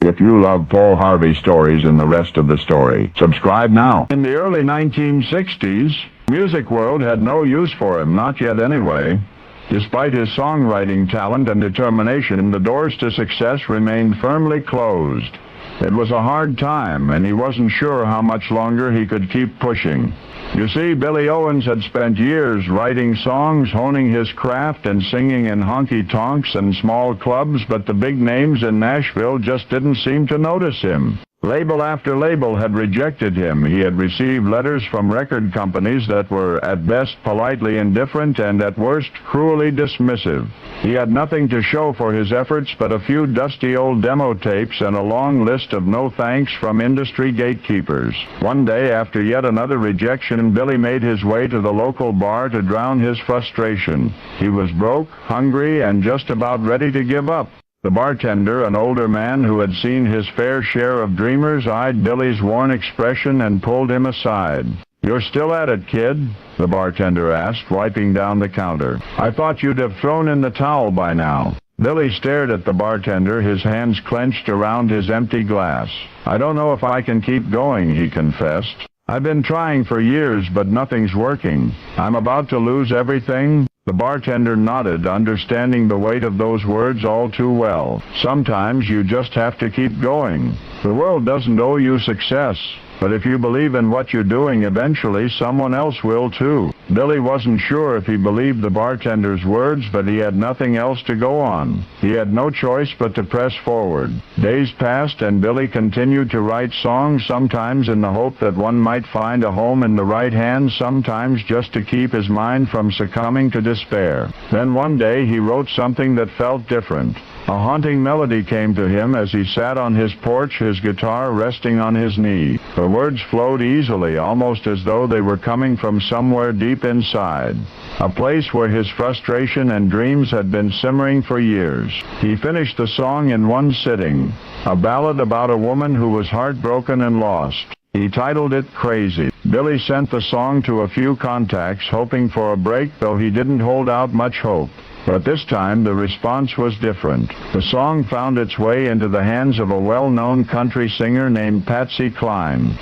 If you love Paul Harvey stories and the rest of the story, subscribe now. In the early 1960s, music world had no use for him, not yet anyway. Despite his songwriting talent and determination, the doors to success remained firmly closed. It was a hard time, and he wasn't sure how much longer he could keep pushing. You see, Billy Owens had spent years writing songs, honing his craft, and singing in honky-tonks and small clubs, but the big names in Nashville just didn't seem to notice him. Label after label had rejected him. He had received letters from record companies that were at best politely indifferent and at worst cruelly dismissive. He had nothing to show for his efforts but a few dusty old demo tapes and a long list of no thanks from industry gatekeepers. One day, after yet another rejection, Billy made his way to the local bar to drown his frustration. He was broke, hungry, and just about ready to give up. The bartender, an older man who had seen his fair share of dreamers, eyed Billy's worn expression and pulled him aside. "You're still at it, kid?" the bartender asked, wiping down the counter. "I thought you'd have thrown in the towel by now." Billy stared at the bartender, his hands clenched around his empty glass. "I don't know if I can keep going," he confessed. "I've been trying for years, but nothing's working. I'm about to lose everything." The bartender nodded, understanding the weight of those words all too well. Sometimes you just have to keep going. The world doesn't owe you success, but if you believe in what you're doing, eventually someone else will too. Billy wasn't sure if he believed the bartender's words, but he had nothing else to go on. He had no choice but to press forward. Days passed, and Billy continued to write songs, sometimes in the hope that one might find a home in the right hands, sometimes just to keep his mind from succumbing to despair. Then one day he wrote something that felt different. A haunting melody came to him as he sat on his porch, his guitar resting on his knee. The words flowed easily, almost as though they were coming from somewhere deep inside, a place where his frustration and dreams had been simmering for years. He finished the song in one sitting, a ballad about a woman who was heartbroken and lost. He titled it Crazy. Billy sent the song to a few contacts, hoping for a break, though he didn't hold out much hope. But this time the response was different. The song found its way into the hands of a well-known country singer named Patsy Cline.